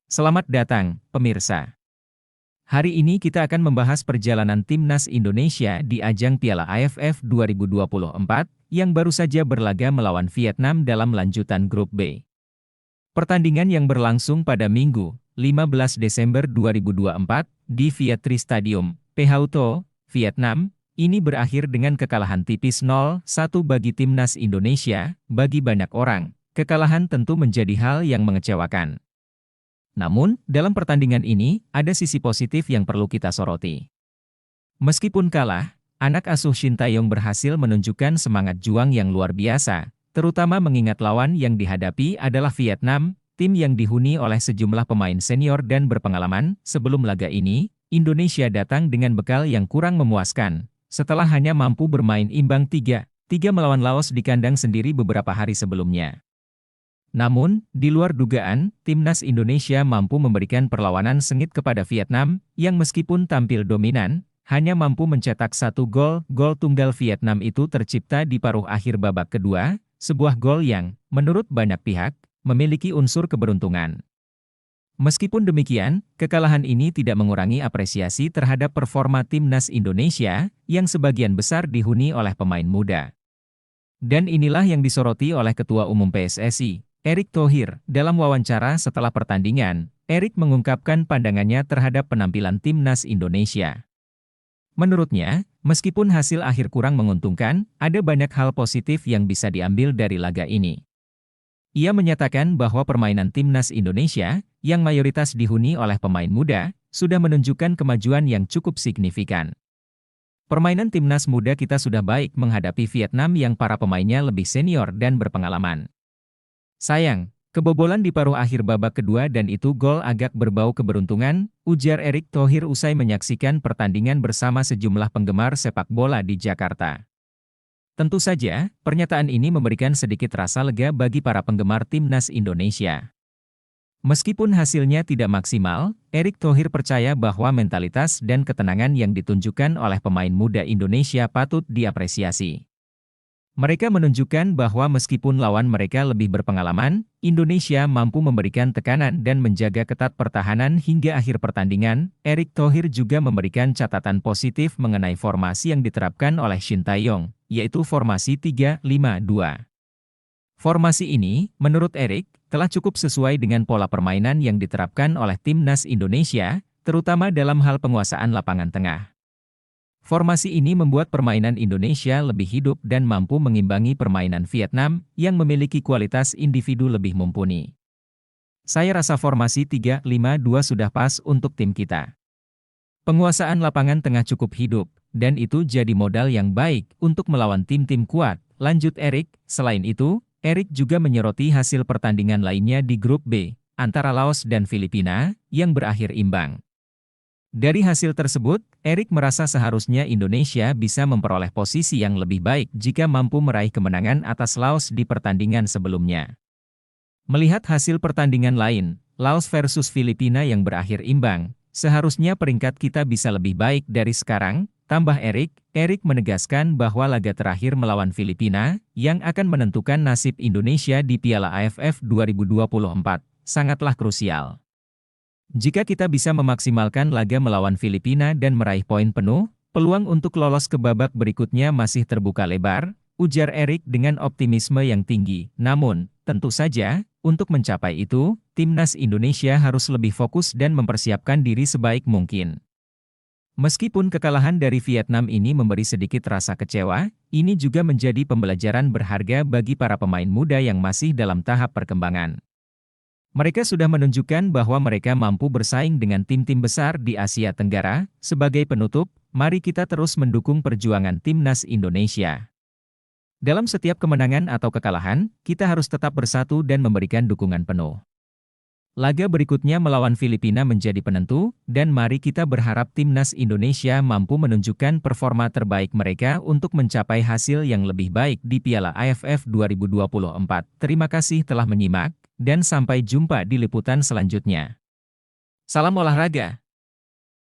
Selamat datang, pemirsa. Hari ini kita akan membahas perjalanan timnas Indonesia di ajang Piala AFF 2024 yang baru saja berlaga melawan Vietnam dalam lanjutan Grup B. Pertandingan yang berlangsung pada Minggu, 15 Desember 2024, di Vietri Stadium, Phu Tho, Vietnam, ini berakhir dengan kekalahan tipis 0-1 bagi timnas Indonesia. Bagi banyak orang, kekalahan tentu menjadi hal yang mengecewakan. Namun, dalam pertandingan ini, ada sisi positif yang perlu kita soroti. Meskipun kalah, anak asuh Shin Tae-yong berhasil menunjukkan semangat juang yang luar biasa, terutama mengingat lawan yang dihadapi adalah Vietnam, tim yang dihuni oleh sejumlah pemain senior dan berpengalaman. Sebelum laga ini, Indonesia datang dengan bekal yang kurang memuaskan, setelah hanya mampu bermain imbang 3-3 melawan Laos di kandang sendiri beberapa hari sebelumnya. Namun, di luar dugaan, timnas Indonesia mampu memberikan perlawanan sengit kepada Vietnam, yang meskipun tampil dominan, hanya mampu mencetak 1 gol. Gol tunggal Vietnam itu tercipta di paruh akhir babak kedua, sebuah gol yang, menurut banyak pihak, memiliki unsur keberuntungan. Meskipun demikian, kekalahan ini tidak mengurangi apresiasi terhadap performa timnas Indonesia, yang sebagian besar dihuni oleh pemain muda. Dan inilah yang disoroti oleh Ketua Umum PSSI, Erick Thohir. Dalam wawancara setelah pertandingan, Erick mengungkapkan pandangannya terhadap penampilan timnas Indonesia. Menurutnya, meskipun hasil akhir kurang menguntungkan, ada banyak hal positif yang bisa diambil dari laga ini. Ia menyatakan bahwa permainan timnas Indonesia, yang mayoritas dihuni oleh pemain muda, sudah menunjukkan kemajuan yang cukup signifikan. Permainan timnas muda kita sudah baik menghadapi Vietnam yang para pemainnya lebih senior dan berpengalaman. Sayang, kebobolan di paruh akhir babak kedua dan itu gol agak berbau keberuntungan, ujar Erick Thohir usai menyaksikan pertandingan bersama sejumlah penggemar sepak bola di Jakarta. Tentu saja, pernyataan ini memberikan sedikit rasa lega bagi para penggemar timnas Indonesia. Meskipun hasilnya tidak maksimal, Erick Thohir percaya bahwa mentalitas dan ketenangan yang ditunjukkan oleh pemain muda Indonesia patut diapresiasi. Mereka menunjukkan bahwa meskipun lawan mereka lebih berpengalaman, Indonesia mampu memberikan tekanan dan menjaga ketat pertahanan hingga akhir pertandingan. Erick Thohir juga memberikan catatan positif mengenai formasi yang diterapkan oleh Shin Tae-yong, yaitu formasi 3-5-2. Formasi ini, menurut Erick, telah cukup sesuai dengan pola permainan yang diterapkan oleh timnas Indonesia, terutama dalam hal penguasaan lapangan tengah. Formasi ini membuat permainan Indonesia lebih hidup dan mampu mengimbangi permainan Vietnam yang memiliki kualitas individu lebih mumpuni. Saya rasa formasi 3-5-2 sudah pas untuk tim kita. Penguasaan lapangan tengah cukup hidup, dan itu jadi modal yang baik untuk melawan tim-tim kuat, lanjut Erick. Selain itu, Erick juga menyoroti hasil pertandingan lainnya di Grup B, antara Laos dan Filipina, yang berakhir imbang. Dari hasil tersebut, Erick merasa seharusnya Indonesia bisa memperoleh posisi yang lebih baik jika mampu meraih kemenangan atas Laos di pertandingan sebelumnya. Melihat hasil pertandingan lain, Laos versus Filipina yang berakhir imbang, seharusnya peringkat kita bisa lebih baik dari sekarang, tambah Erick. Erick menegaskan bahwa laga terakhir melawan Filipina, yang akan menentukan nasib Indonesia di Piala AFF 2024, sangatlah krusial. Jika kita bisa memaksimalkan laga melawan Filipina dan meraih poin penuh, peluang untuk lolos ke babak berikutnya masih terbuka lebar, ujar Erick dengan optimisme yang tinggi. Namun, tentu saja, untuk mencapai itu, timnas Indonesia harus lebih fokus dan mempersiapkan diri sebaik mungkin. Meskipun kekalahan dari Vietnam ini memberi sedikit rasa kecewa, ini juga menjadi pembelajaran berharga bagi para pemain muda yang masih dalam tahap perkembangan. Mereka sudah menunjukkan bahwa mereka mampu bersaing dengan tim-tim besar di Asia Tenggara. Sebagai penutup, mari kita terus mendukung perjuangan timnas Indonesia. Dalam setiap kemenangan atau kekalahan, kita harus tetap bersatu dan memberikan dukungan penuh. Laga berikutnya melawan Filipina menjadi penentu, dan mari kita berharap timnas Indonesia mampu menunjukkan performa terbaik mereka untuk mencapai hasil yang lebih baik di Piala AFF 2024. Terima kasih telah menyimak, dan sampai jumpa di liputan selanjutnya. Salam olahraga!